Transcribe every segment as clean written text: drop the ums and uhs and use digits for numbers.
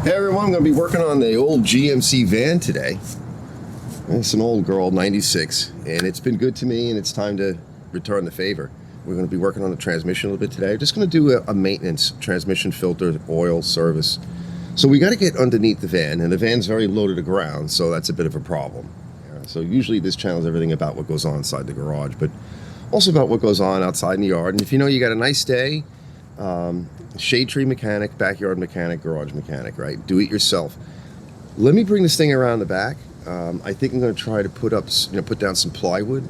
Hey everyone, I'm going to be working on the old GMC van today. It's an old girl, 96, and it's been good to me, and it's time to return the favor. We're going to be working on the transmission a little bit today. I'm just going to do a maintenance, transmission filter, oil service. So we got to get underneath the van, and the van's very low to the ground, so that's a bit of a problem. So usually this channel is everything about what goes on inside the garage, but also about what goes on outside in the yard. And if you know you got a nice day, shade tree mechanic, backyard mechanic, garage mechanic, right? Do it yourself. Let me bring this thing around the back. I think I'm going to try to put down some plywood.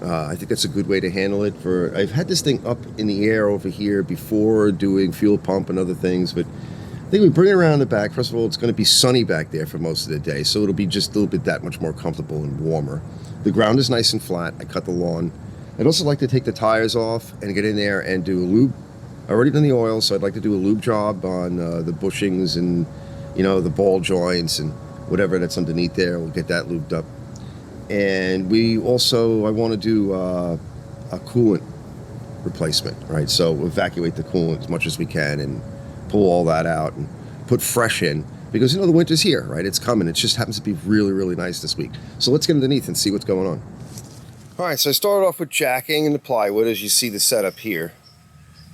I think that's a good way to handle it. I've had this thing up in the air over here before doing fuel pump and other things, but I think we bring it around the back. First of all, it's going to be sunny back there for most of the day, so it'll be just a little bit that much more comfortable and warmer. The ground is nice and flat. I cut the lawn. I'd also like to take the tires off and get in there and do a lube. I already done the oil, so I'd like to do a lube job on the bushings and, you know, the ball joints and whatever that's underneath there. We'll get that lubed up. And I want to do a coolant replacement, right? So evacuate the coolant as much as we can and pull all that out and put fresh in, because, you know, the winter's here, right? It's coming. It just happens to be really, really nice this week. So let's get underneath and see what's going on. All right, so I started off with jacking and the plywood, as you see the setup here.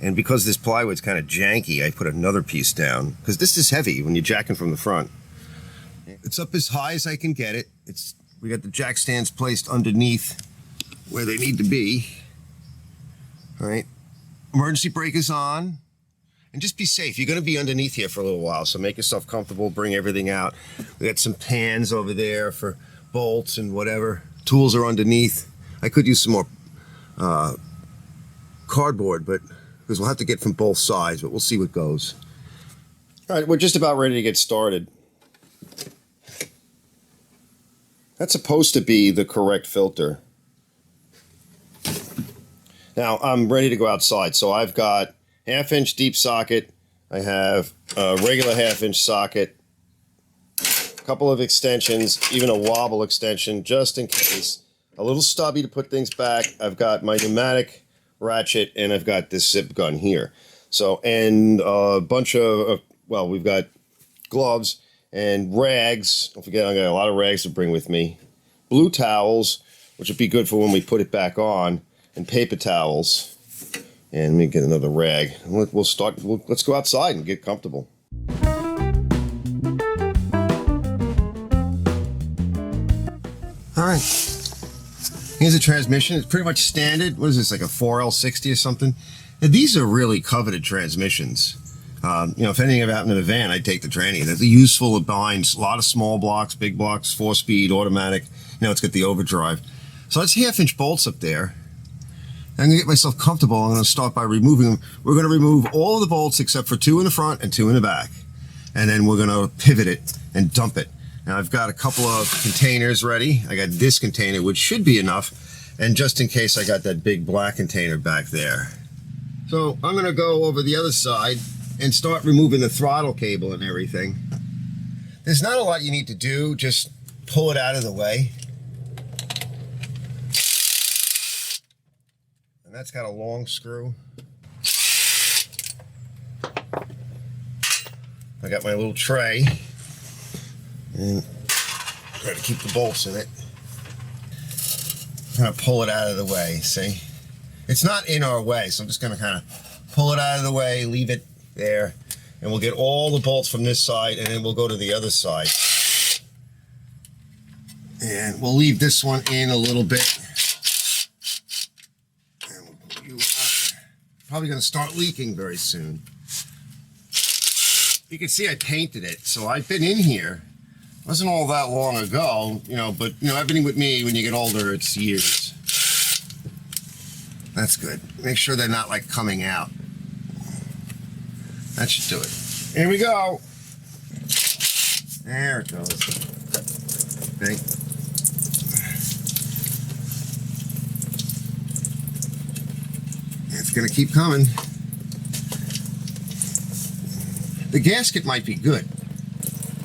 And because this plywood's kind of janky, I put another piece down, because this is heavy when you're jacking from the front. It's up as high as I can get it. We got the jack stands placed underneath where they need to be. All right, emergency brake is on. And just be safe. You're going to be underneath here for a little while, so make yourself comfortable, bring everything out. We got some pans over there for bolts and whatever. Tools are underneath. I could use some more cardboard, because we'll have to get from both sides, but we'll see what goes. All right, we're just about ready to get started. That's supposed to be the correct filter. Now, I'm ready to go outside, so I've got 1/2-inch deep socket. I have a regular 1/2-inch socket, a couple of extensions, even a wobble extension, just in case. A little stubby to put things back. I've got my pneumatic ratchet, and I've got this zip gun here. So, and a bunch of, we've got gloves and rags. Don't forget, I got a lot of rags to bring with me. Blue towels, which would be good for when we put it back on, and paper towels. And let me get another rag. Let's go outside and get comfortable. All right. Here's a transmission. It's pretty much standard. What is this, like a 4L60 or something? Now, these are really coveted transmissions. You know, if anything ever happened to the van, I'd take the tranny. They're useful. It binds a lot of small blocks, big blocks, 4-speed, automatic. You know, it's got the overdrive. So that's 1/2-inch bolts up there. I'm going to get myself comfortable. I'm going to start by removing them. We're going to remove all of the bolts except for 2 in the front and 2 in the back. And then we're going to pivot it and dump it. Now, I've got a couple of containers ready. I got this container, which should be enough. And just in case, I got that big black container back there. So I'm going to go over the other side and start removing the throttle cable and everything. There's not a lot you need to do. Just pull it out of the way. And that's got a long screw. I got my little tray. And try to keep the bolts in it. I'm going to pull it out of the way, see? It's not in our way, so I'm just going to kind of pull it out of the way, leave it there, and we'll get all the bolts from this side, and then we'll go to the other side. And we'll leave this one in a little bit. And we'll put you out. Probably going to start leaking very soon. You can see I painted it, so I've been in here. Wasn't all that long ago, you know, but, you know, everything with me, when you get older, it's years. That's good. Make sure they're not, like, coming out. That should do it. Here we go. There it goes. Okay. It's going to keep coming. The gasket might be good.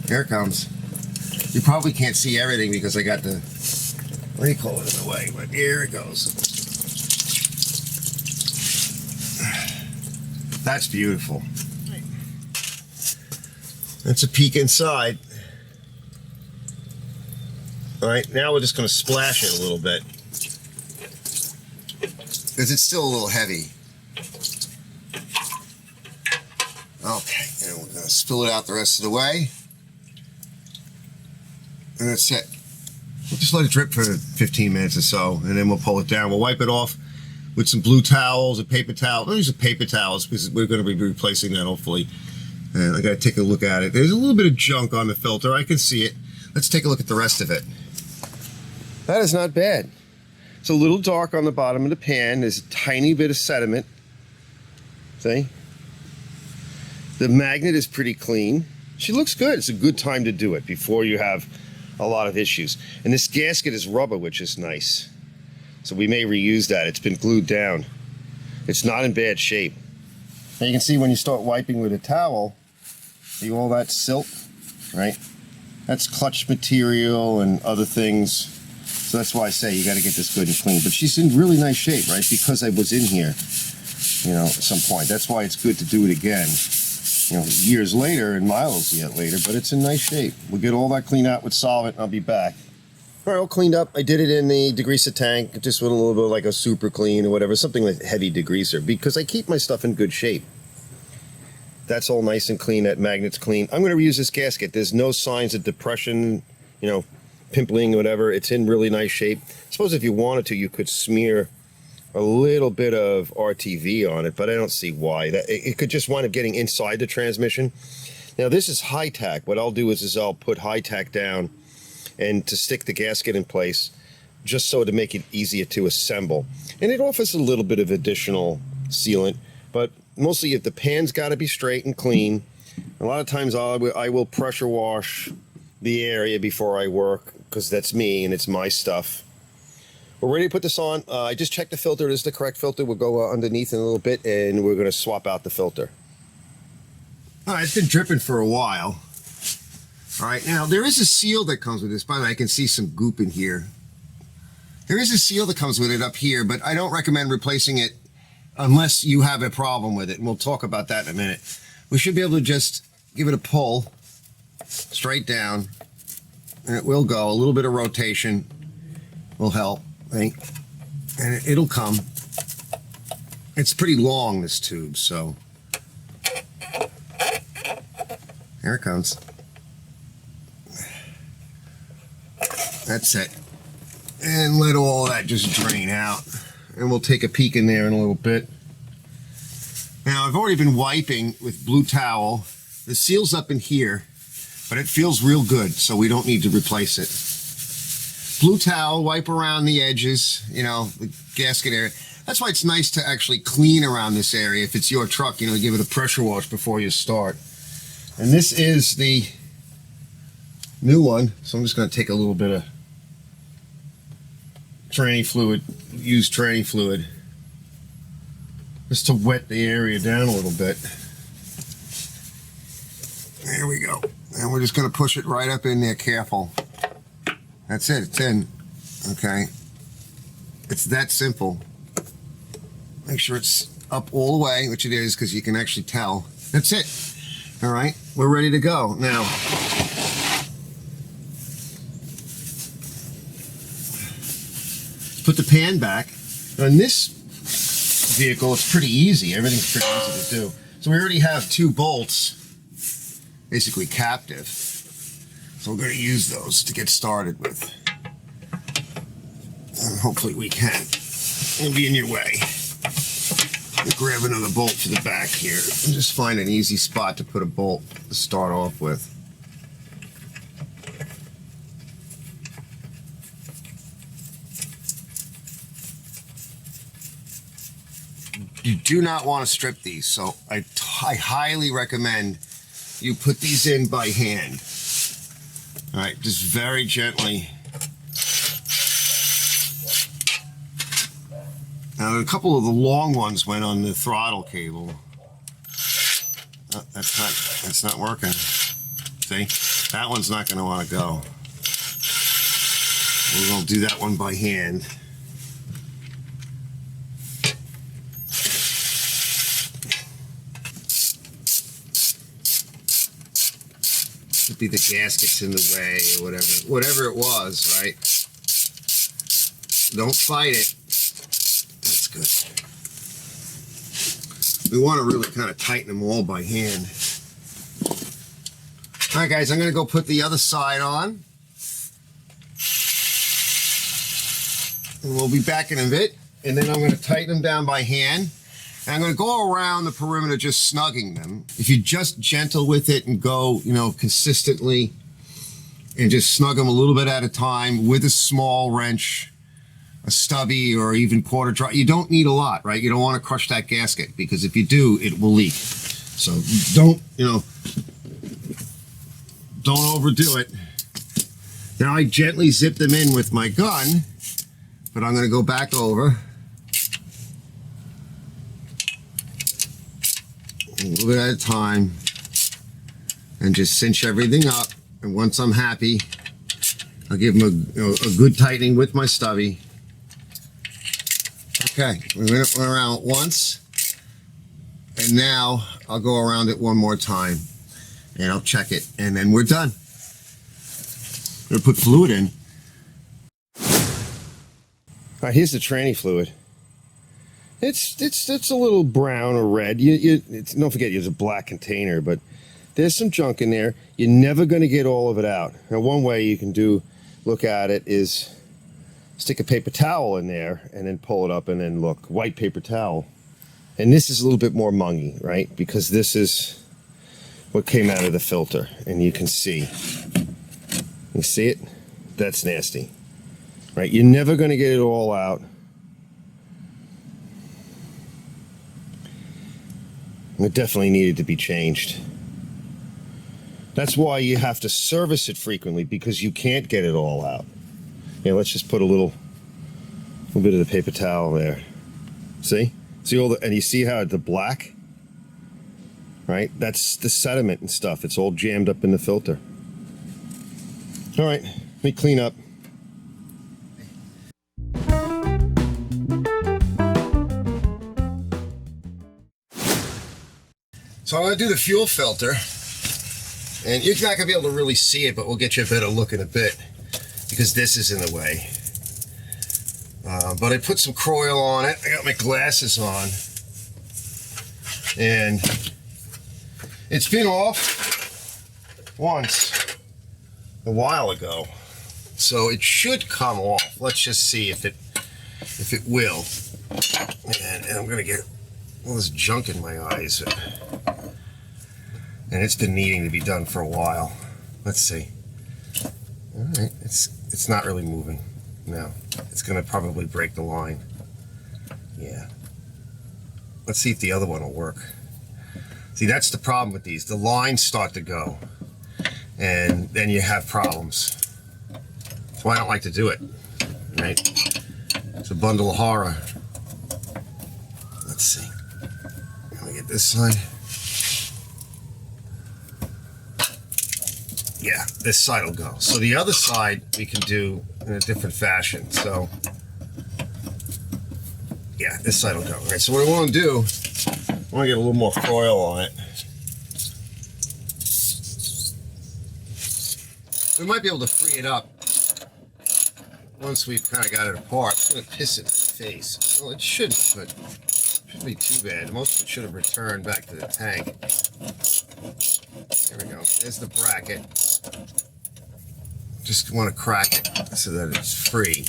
Here it comes. You probably can't see everything because I got the recall in the way, but here it goes. That's beautiful. That's a peek inside. All right, now we're just going to splash it a little bit because it's still a little heavy. Okay, and we're going to spill it out the rest of the way. And that's it. We'll just let it drip for 15 minutes or so, and then we'll pull it down. We'll wipe it off with some blue towels, a paper towel. We'll use a paper towels because we're going to be replacing that hopefully. And I got to take a look at it. There's a little bit of junk on the filter. I can see it. Let's take a look at the rest of it. That is not bad. It's a little dark on the bottom of the pan. There's a tiny bit of sediment. See? The magnet is pretty clean. She looks good. It's a good time to do it before you have a lot of issues. And this gasket is rubber, which is nice. So we may reuse that. It's been glued down. It's not in bad shape. Now you can see when you start wiping with a towel, see all that silt, right? That's clutch material and other things. So that's why I say you got to get this good and clean. But she's in really nice shape, right? Because I was in here, you know, at some point. That's why it's good to do it again. You know, years later and miles yet later, but it's in nice shape. We'll get all that cleaned out with solvent and I'll be back. All right, all cleaned up. I did it in the degreaser tank, just with a little bit like a super clean or whatever, something like heavy degreaser, because I keep my stuff in good shape. That's all nice and clean. That magnet's clean. I'm going to reuse this gasket. There's no signs of depression, you know, pimpling or whatever. It's in really nice shape. I suppose if you wanted to, you could smear a little bit of RTV on it, but I don't see why. It could just wind up getting inside the transmission. Now this is high tack. What I'll do is I'll put high tack down and to stick the gasket in place, just so to make it easier to assemble. And it offers a little bit of additional sealant, but mostly if the pan's got to be straight and clean. A lot of times I will pressure wash the area before I work, because that's me and it's my stuff. We're ready to put this on. I just checked the filter. It is the correct filter. We'll go underneath in a little bit and we're going to swap out the filter. All right, it's been dripping for a while. All right, now there is a seal that comes with this. By the way, I can see some goop in here. There is a seal that comes with it up here, but I don't recommend replacing it unless you have a problem with it. And we'll talk about that in a minute. We should be able to just give it a pull straight down and it will go. A little bit of rotation will help. Right? And it'll come. It's pretty long, this tube, so here it comes. That's it. And let all that just drain out. And we'll take a peek in there in a little bit. Now, I've already been wiping with blue towel. The seal's up in here, but it feels real good, so we don't need to replace it. Blue towel, wipe around the edges, you know, the gasket area. That's why it's nice to actually clean around this area. If it's your truck, you know, give it a pressure wash before you start. And this is the new one, so I'm just going to take a little bit of tranny fluid, used tranny fluid, just to wet the area down a little bit. There we go. And we're just going to push it right up in there, careful. That's it, it's in. Okay. It's that simple. Make sure it's up all the way, which it is, because you can actually tell. That's it. All right, we're ready to go. Now, put the pan back. On this vehicle, it's pretty easy. Everything's pretty easy to do. So we already have 2 bolts, basically captive. So we're going to use those to get started with. And hopefully we can. It'll be in your way. We'll grab another bolt for the back here and just find an easy spot to put a bolt to start off with. You do not want to strip these, so I highly recommend you put these in by hand. All right, just very gently. Now, a couple of the long ones went on the throttle cable. Oh, that's not working. See, that one's not going to want to go. We're going to do that one by hand. Could be the gaskets in the way or whatever it was, right? Don't fight it. That's good. We want to really kind of tighten them all by hand. All right, guys, I'm going to go put the other side on. And we'll be back in a bit. And then I'm going to tighten them down by hand. And I'm going to go around the perimeter just snugging them. If you're just gentle with it and go, you know, consistently and just snug them a little bit at a time with a small wrench, a stubby, or even quarter drive. You don't need a lot, right? You don't want to crush that gasket, because if you do, it will leak. So don't, you know, don't overdo it. Now I gently zip them in with my gun, but I'm going to go back over a little bit at a time and just cinch everything up. And once I'm happy, I'll give them a good tightening with my stubby. Okay, we went around once, and now I'll go around it one more time, and I'll check it, and then we're done. I'm gonna put fluid in. All right, here's the tranny fluid. It's a little brown or red. Don't forget, it's a black container, but there's some junk in there. You're never gonna get all of it out. Now, one way you can look at it is stick a paper towel in there and then pull it up, and then look, white paper towel. And this is a little bit more mungy, right? Because this is what came out of the filter, and you can see. You see it? That's nasty, right? You're never going to get it all out. It definitely needed to be changed. That's why you have to service it frequently, because you can't get it all out. Yeah, let's just put a little bit of the paper towel there. See all and you see how the black, right? That's the sediment and stuff. It's all jammed up in the filter. All right, let me clean up. So I'm going to do the fuel filter, and you're not going to be able to really see it, but we'll get you a better look in a bit, because this is in the way. But I put some Croil on it. I got my glasses on, and it's been off once a while ago, so it should come off. Let's just see if it will. And I'm gonna get all this junk in my eyes, and it's been needing to be done for a while. Let's see. All right, it's not really moving. No, it's gonna probably break the line. Yeah. Let's see if the other one will work. See, that's the problem with these. The lines start to go, and then you have problems. That's why I don't like to do it, right? It's a bundle of horror. Let's see. Let me get this side. Yeah, this side will go. So the other side we can do in a different fashion. So yeah, this side will go. All right, so what I want to do, I want to get a little more Croil on it. We might be able to free it up once we've kind of got it apart. It's going to piss it in the face. Well, it shouldn't, but it shouldn't be too bad. Most of it should have returned back to the tank. There we go. There's the bracket. Just want to crack it so that it's free.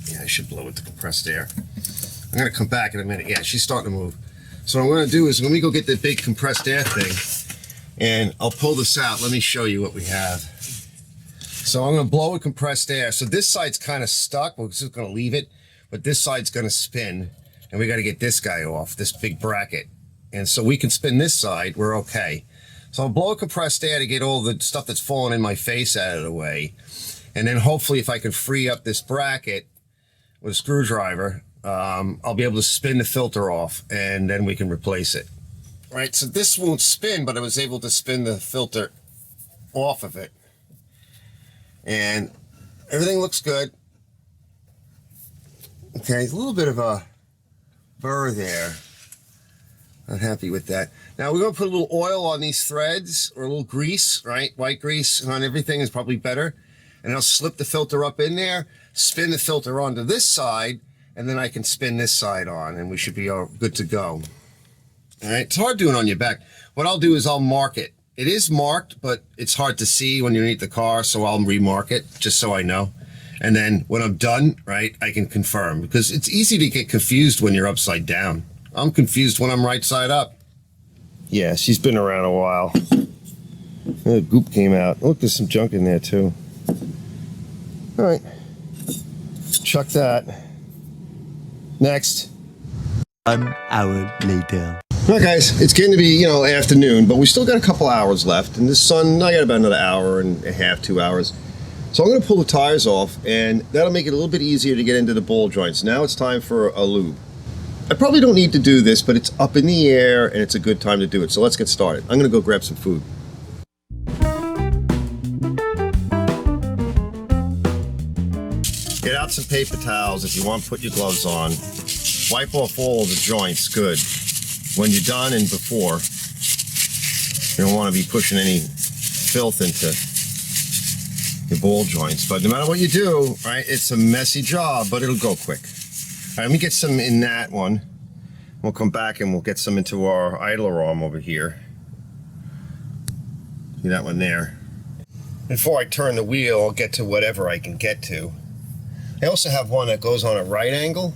Yeah, I should blow it to compressed air. I'm going to come back in a minute. Yeah, she's starting to move. So what I'm going to do is, when we go get the big compressed air thing, and I'll pull this out, let me show you what we have. So I'm going to blow with compressed air. So this side's kind of stuck. We're just going to leave it, but this side's going to spin, and we got to get this guy off, this big bracket. And so we can spin this side, we're okay. So I'll blow compressed air to get all the stuff that's falling in my face out of the way. And then hopefully, if I can free up this bracket with a screwdriver, I'll be able to spin the filter off, and then we can replace it. All right, so this won't spin, but I was able to spin the filter off of it. And everything looks good. Okay, a little bit of a burr there. Not happy with that. Now we're going to put a little oil on these threads, or a little grease, right? White grease on everything is probably better. And I'll slip the filter up in there, spin the filter onto this side, and then I can spin this side on, and we should be all good to go. All right, it's hard doing on your back. What I'll do is I'll mark it. It is marked, but it's hard to see when you're underneath the car, so I'll remark it just so I know. And then when I'm done, right, I can confirm, because it's easy to get confused when you're upside down. I'm confused when I'm right side up. Yeah, she's been around a while. The goop came out. Look, there's some junk in there too. All right, chuck that. Next. 1 hour later. All right, guys, it's getting to be, afternoon, but we still got a couple hours left. And the sun, I got about another hour and a half, 2 hours. So I'm going to pull the tires off, and that'll make it a little bit easier to get into the ball joints. Now it's time for a lube. I probably don't need to do this, but it's up in the air, and it's a good time to do it. So let's get started. I'm going to go grab some food. Get out some paper towels if you want to put your gloves on. Wipe off all of the joints, good. When you're done and before, you don't want to be pushing any filth into your ball joints. But no matter what you do, right, it's a messy job, but it'll go quick. All right, let me get some in that one. We'll come back and we'll get some into our idler arm over here. See that one there. Before I turn the wheel, I'll get to whatever I can get to. I also have one that goes on a right angle,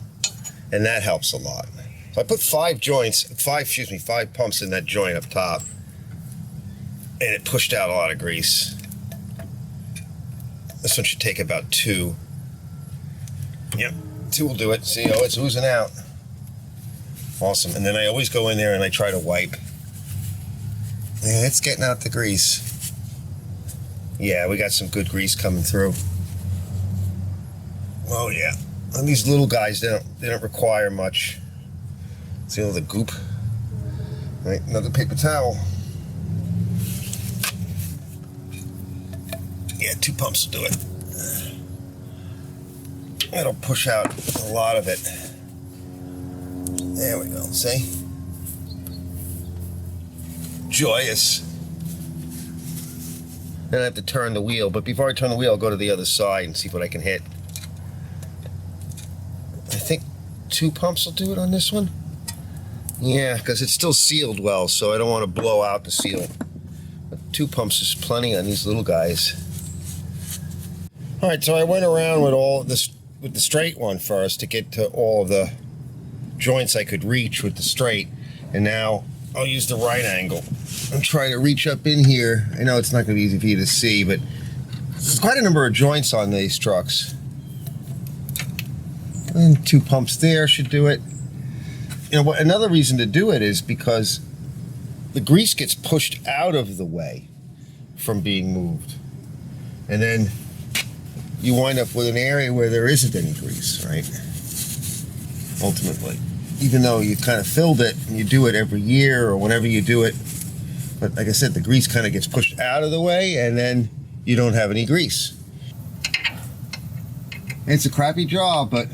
and that helps a lot. So I put 5 pumps in that joint up top, and it pushed out a lot of grease. This one should take about 2. Yep, 2 will do it. See, oh, it's oozing out. Awesome. And then I always go in there and I try to wipe. Yeah, it's getting out the grease. Yeah, we got some good grease coming through. Oh yeah. And these little guys, they don't require much. See all the goop? All right, another paper towel. Yeah, 2 pumps will do it. That'll push out a lot of it. There we go, see? Joyous. Then I have to turn the wheel, but before I turn the wheel, I'll go to the other side and see what I can hit. I think 2 pumps will do it on this one. Yeah, because it's still sealed well, so I don't want to blow out the seal. But 2 pumps is plenty on these little guys. All right, so I went around with all this with the straight one first to get to all of the joints I could reach with the straight, and now I'll use the right angle and try to reach up in here. I know it's not going to be easy for you to see, but there's quite a number of joints on these trucks. And 2 pumps there should do it. Another reason to do it is because the grease gets pushed out of the way from being moved. And then you wind up with an area where there isn't any grease, right? Ultimately. Even though you kind of filled it and you do it every year or whenever you do it. But like I said, the grease kind of gets pushed out of the way and then you don't have any grease. It's a crappy job, but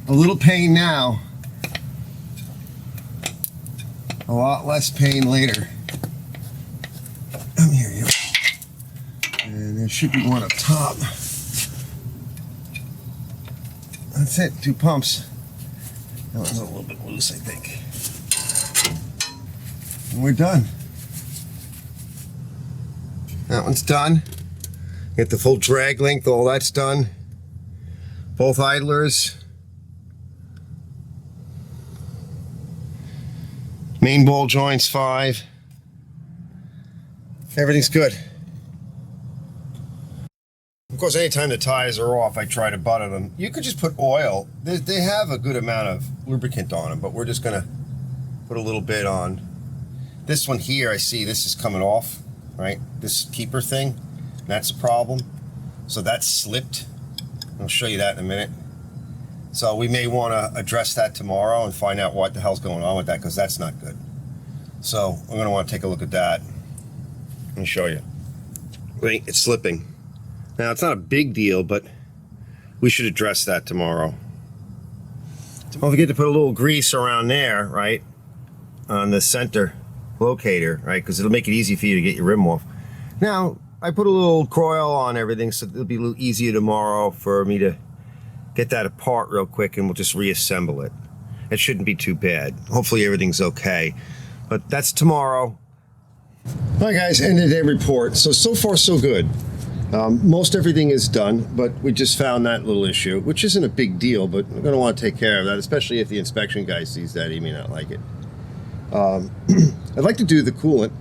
a little pain now. A lot less pain later. Here you go. And there should be one up top. That's it, 2 pumps. That one's a little bit loose, I think. And we're done. That one's done. Get the full drag length, all that's done. Both idlers. Main ball joints 5. Everything's good. Of course, anytime the tires are off, I try to butter them. You could just put oil. They have a good amount of lubricant on them, but we're just gonna put a little bit on. This one here, I see this is coming off, right? This keeper thing, that's a problem. So that's slipped. I'll show you that in a minute. So we may want to address that tomorrow and find out what the hell's going on with that, because that's not good. So I'm going to want to take a look at that. Let me show you. Wait, it's slipping. Now, it's not a big deal, but we should address that tomorrow. Don't forget to put a little grease around there, right? on the center locator, right? Because it'll make it easy for you to get your rim off. Now, I put a little coil on everything, so it'll be a little easier tomorrow for me to get that apart real quick, and we'll just reassemble it. It shouldn't be too bad. Hopefully everything's okay. But that's tomorrow. All right, guys, end of the day report. So far, so good. Most everything is done, but we just found that little issue, which isn't a big deal, but we're going to want to take care of that, especially if the inspection guy sees that. He may not like it. I'd like to do the coolant,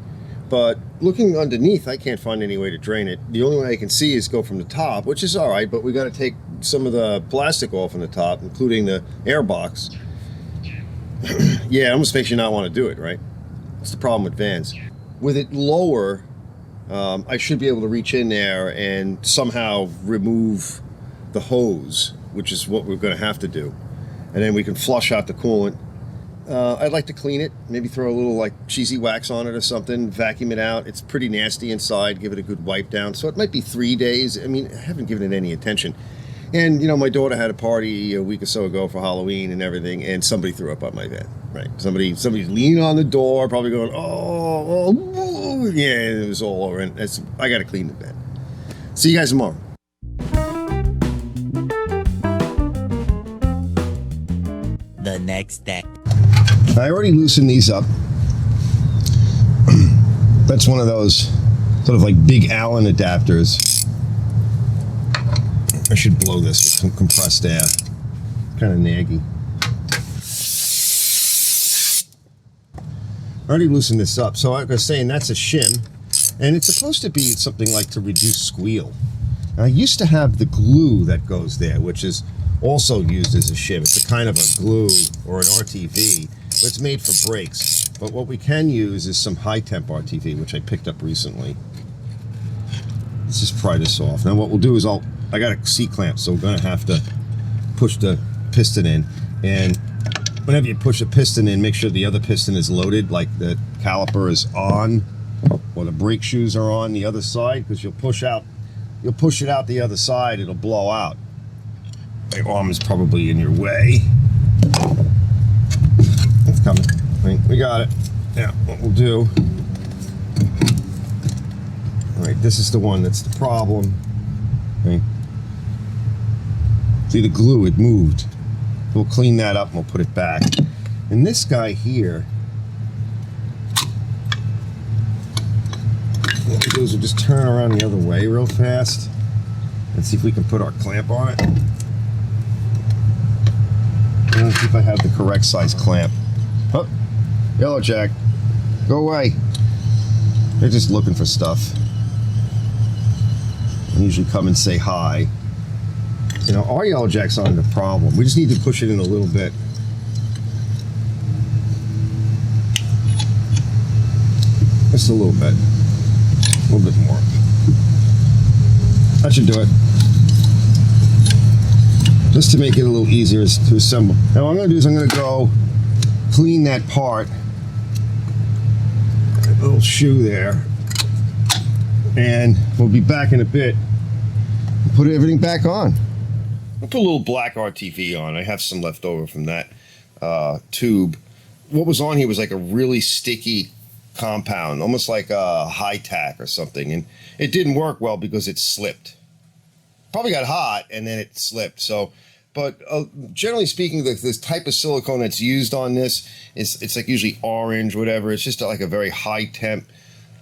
but looking underneath, I can't find any way to drain it. The only way I can see is go from the top, which is all right, but we got to take some of the plastic off on the top, including the air box. Yeah, it almost makes you not want to do it, right? That's the problem with vans. With it lower, I should be able to reach in there and somehow remove the hose, which is what we're going to have to do. And then we can flush out the coolant. I'd like to clean it, maybe throw a little like cheesy wax on it or something, vacuum it out. It's pretty nasty inside, give it a good wipe down. So it might be 3 days. I mean, I haven't given it any attention. And, you know, my daughter had a party a week or so ago for Halloween and everything, and somebody threw up on my van, right? Somebody's leaning on the door, probably going, oh, yeah, it was all over. And I got to clean the van. See you guys tomorrow. The next day. I already loosened these up. That's one of those sort of like big Allen adapters. I should blow this with some compressed air. Kind of naggy. I already loosened this up. So like I was saying, that's a shim. And it's supposed to be something like to reduce squeal. And I used to have the glue that goes there, which is also used as a shim. It's a kind of a glue or an RTV, but it's made for brakes. But what we can use is some high temp RTV, which I picked up recently. Let's just pry this off. Now what we'll do is I got a C-clamp, so we're gonna have to push the piston in. And whenever you push a piston in, make sure the other piston is loaded, like the caliper is on, or the brake shoes are on the other side, because you'll push it out the other side, it'll blow out. My arm is probably in your way. It's coming. Right, we got it. Now, what we'll do, all right, this is the one that's the problem. Okay. See the glue, it moved. We'll clean that up and we'll put it back. And this guy here, what we do is we'll just turn around the other way real fast and see if we can put our clamp on it. And see if I have the correct size clamp. Oh, yellow jack, go away. They're just looking for stuff. They usually come and say hi. You know, our yellow jack's not the problem. We just need to push it in a little bit. Just a little bit. A little bit more. That should do it. Just to make it a little easier to assemble. Now what I'm going to do is I'm going to go clean that part. That little shoe there. And we'll be back in a bit. Put everything back on. I'll put a little black RTV on. I have some left over from that tube. What was on here was like a really sticky compound, almost like a high tack or something. And it didn't work well because it slipped. Probably got hot and then it slipped. So, but generally speaking, this type of silicone that's used on this it's like usually orange, whatever. It's just like a very high temp,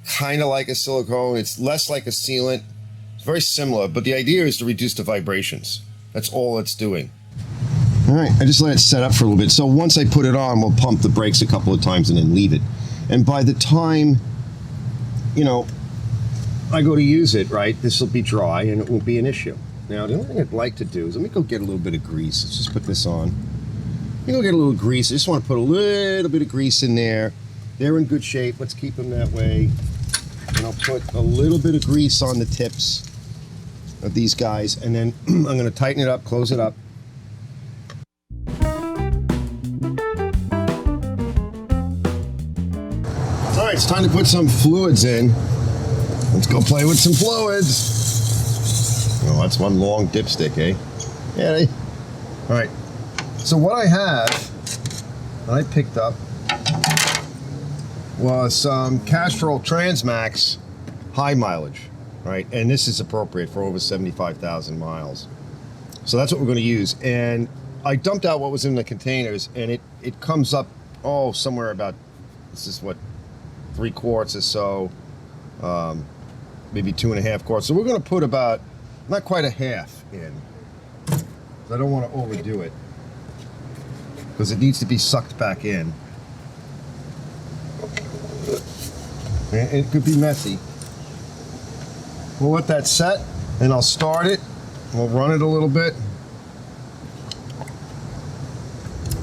kind of like a silicone. It's less like a sealant. It's very similar, but the idea is to reduce the vibrations. That's all it's doing. All right, I just let it set up for a little bit. So once I put it on, we'll pump the brakes a couple of times and then leave it. And by the time, you know, I go to use it, right, this will be dry and it won't be an issue. Now, the only thing I'd like to do is let me go get a little bit of grease. Let's just put this on. Let me go get a little grease. I just want to put a little bit of grease in there. They're in good shape. Let's keep them that way. And I'll put a little bit of grease on the tips of these guys, and then I'm going to tighten it up, close it up. All right, it's time to put some fluids in. Let's go play with some fluids. Oh, that's one long dipstick, eh? Yeah. All right. So what I have, I picked up was some Castrol Transmax high mileage, right? And this is appropriate for over 75,000 miles. So that's what we're going to use. And I dumped out what was in the containers, and it comes up, oh, somewhere about, this is what, 3 quarts or so, maybe 2.5 quarts. So we're going to put about, not quite a half in. I don't want to overdo it, because it needs to be sucked back in. And it could be messy. We'll let that set, and I'll start it. We'll run it a little bit,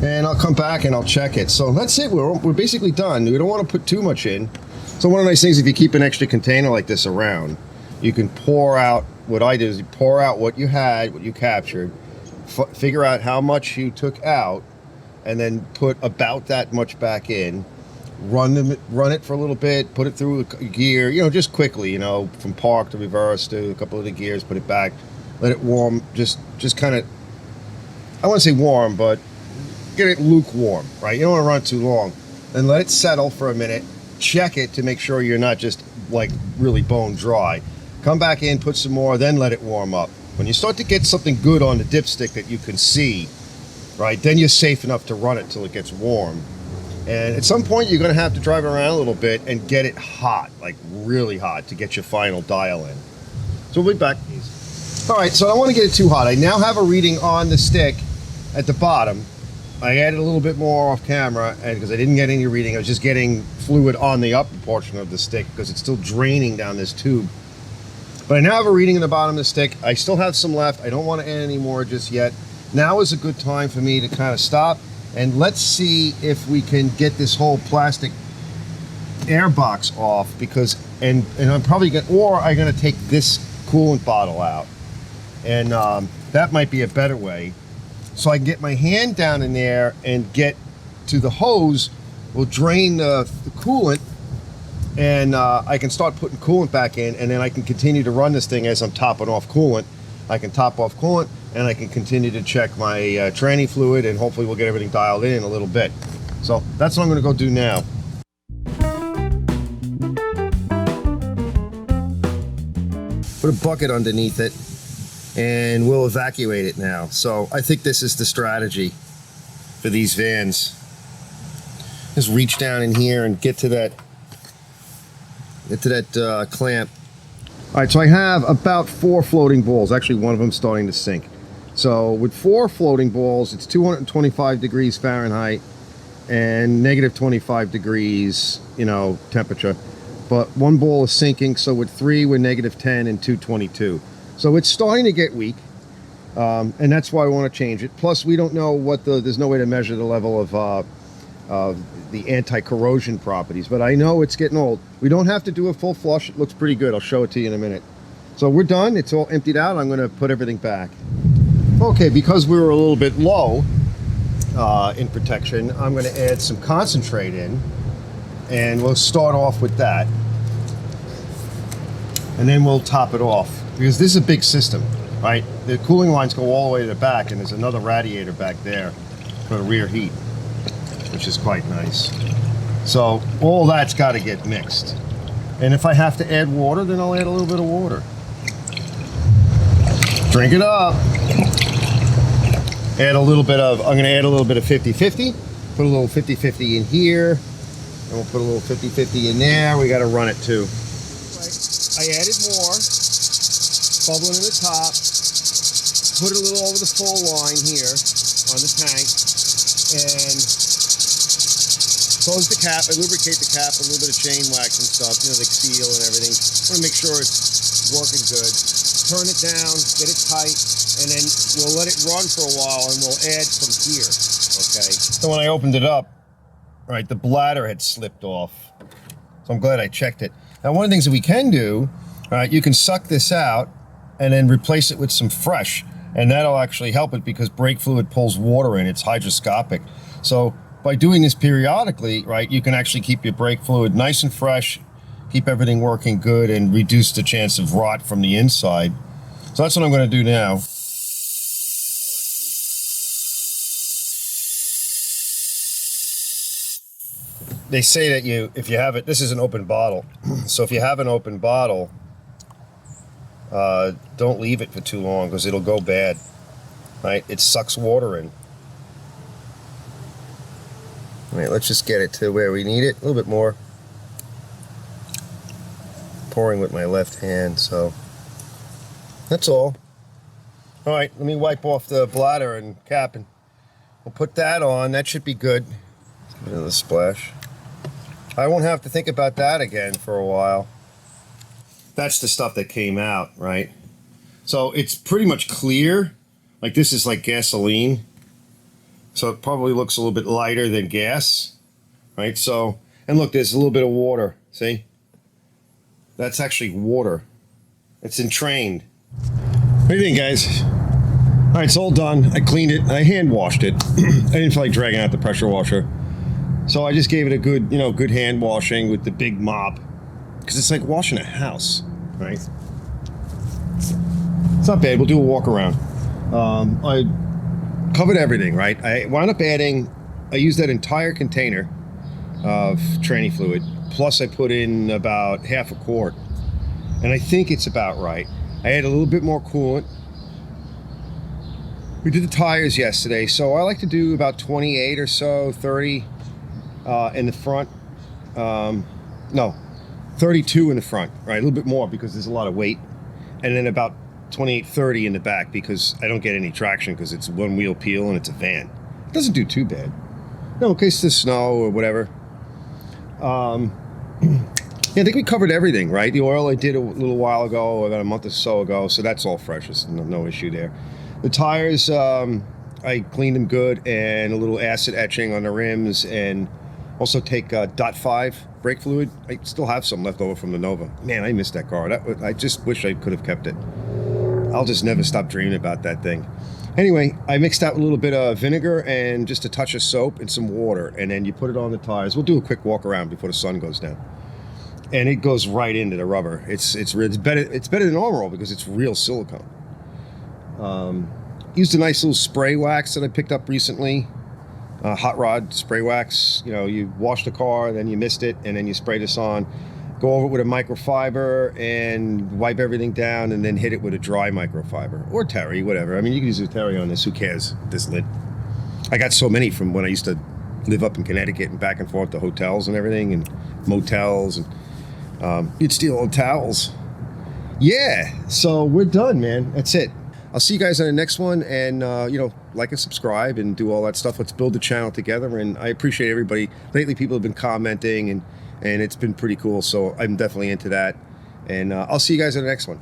and I'll come back and I'll check it. So that's it. We're basically done. We don't want to put too much in. So one of the nice things, if you keep an extra container like this around, you can pour out. What I did is you pour out what you had, what you captured, figure out how much you took out, and then put about that much back in. Run it for a little bit, put it through a gear, you know, just quickly, you know, from park to reverse to a couple of the gears, put it back, let it warm, just kind of, I want to say warm, but get it lukewarm, right? You don't want to run it too long. Then let it settle for a minute, check it to make sure you're not just like really bone dry. Come back in, put some more, then let it warm up. When you start to get something good on the dipstick that you can see, right, then you're safe enough to run it till it gets warm. And at some point, you're going to have to drive around a little bit and get it hot, like really hot, to get your final dial in. So we'll be back. All right, so I don't want to get it too hot. I now have a reading on the stick at the bottom. I added a little bit more off camera, and because I didn't get any reading, I was just getting fluid on the upper portion of the stick because it's still draining down this tube. But I now have a reading in the bottom of the stick. I still have some left. I don't want to add any more just yet. Now is a good time for me to kind of stop. And let's see if we can get this whole plastic air box off, because, and I'm probably going to, or I'm going to take this coolant bottle out. And that might be a better way. So I can get my hand down in there and get to the hose, will drain the coolant, and I can start putting coolant back in, and then I can continue to run this thing as I'm topping off coolant. I can top off coolant, and I can continue to check my tranny fluid, and hopefully we'll get everything dialed in a little bit. So that's what I'm going to go do now. Put a bucket underneath it, and we'll evacuate it now. So I think this is the strategy for these vans. Just reach down in here and get to that clamp. All right, so I have about 4 floating balls. Actually, one of them starting to sink. So with 4 floating balls, it's 225 degrees Fahrenheit and negative 25 degrees, you know, temperature. But one ball is sinking, so with 3, we're negative 10 and 222. So it's starting to get weak, and that's why I want to change it. Plus, we don't know what there's no way to measure the level of the anti-corrosion properties, but I know it's getting old. We don't have to do a full flush. It looks pretty good. I'll show it to you in a minute. So we're done. It's all emptied out. I'm going to put everything back. Okay, because we were a little bit low in protection, I'm going to add some concentrate in, and we'll start off with that, and then we'll top it off, because this is a big system, right? The cooling lines go all the way to the back, and there's another radiator back there for the rear heat, which is quite nice. So all that's got to get mixed. And if I have to add water, then I'll add a little bit of water. Drink it up. Add a little bit of, I'm going to add a little bit of 50-50. Put a little 50-50 in here. And we'll put a little 50-50 in there. We got to run it too. I added more. Bubbling in the top. Put it a little over the full line here on the tank. And close the cap, I lubricate the cap, a little bit of chain wax and stuff, you know, the seal and everything. I want to make sure it's working good. Turn it down, get it tight, and then we'll let it run for a while, and we'll add from here, okay? So when I opened it up, right, the bladder had slipped off. So I'm glad I checked it. Now, one of the things that we can do, all right, you can suck this out and then replace it with some fresh, and that'll actually help it, because brake fluid pulls water in. It's hydroscopic. So by doing this periodically, right, you can actually keep your brake fluid nice and fresh, keep everything working good, and reduce the chance of rot from the inside. So that's what I'm going to do now. they say that if you have it, this is an open bottle. So if you have an open bottle, don't leave it for too long because it'll go bad, right? It sucks water in. All right, let's just get it to where we need it. A little bit more. Pouring with my left hand, so that's all. All right, let me wipe off the bladder and cap, and we'll put that on. That should be good. Give it a splash. I won't have to think about that again for a while. That's the stuff that came out, right? So it's pretty much clear. Like this is like gasoline. So it probably looks a little bit lighter than gas, right? So, and look, there's a little bit of water, see? That's actually water. It's entrained. What do you think, guys? All right, it's all done. I cleaned it. I hand washed it. I didn't feel like dragging out the pressure washer. So I just gave it a good, good hand washing with the big mop. Because it's like washing a house, right? It's not bad. We'll do a walk around. I covered everything, right? I wound up adding, I used that entire container of tranny fluid. Plus I put in about half a quart. And I think it's about right. I added a little bit more coolant. We did the tires yesterday, so I like to do about 28 or so, 30 in the front. No, 32 in the front, right? A little bit more because there's a lot of weight. And then about 28, 30 in the back because I don't get any traction because it's one wheel peel and it's a van. It doesn't do too bad. No, in case there's snow or whatever. Yeah, I think we covered everything, right? The oil I did a little while ago, about a month or so ago, so that's all fresh. There's no issue there. The tires, I cleaned them good, and a little acid etching on the rims, and also take .5 brake fluid. I still have some left over from the Nova. Man, I missed that car. I just wish I could have kept it. I'll just never stop dreaming about that thing. Anyway, I mixed out a little bit of vinegar and just a touch of soap and some water, and then you put it on the tires. We'll do a quick walk around before the sun goes down. And it goes right into the rubber. It's better than normal because it's real silicone. Used a nice little spray wax that I picked up recently. Hot rod spray wax. You wash the car, then you mist it, and then you spray this on. Go over it with a microfiber and wipe everything down, and then hit it with a dry microfiber or terry, whatever. I mean, you can use a terry on this. Who cares? This lid. I got so many from when I used to live up in Connecticut and back and forth to hotels and everything and motels, and you'd steal old towels. Yeah, so we're done, man. That's it. I'll see you guys on the next one, and like and subscribe and do all that stuff. Let's build the channel together, and I appreciate everybody. Lately, people have been commenting, and it's been pretty cool, so I'm definitely into that. And I'll see you guys on the next one.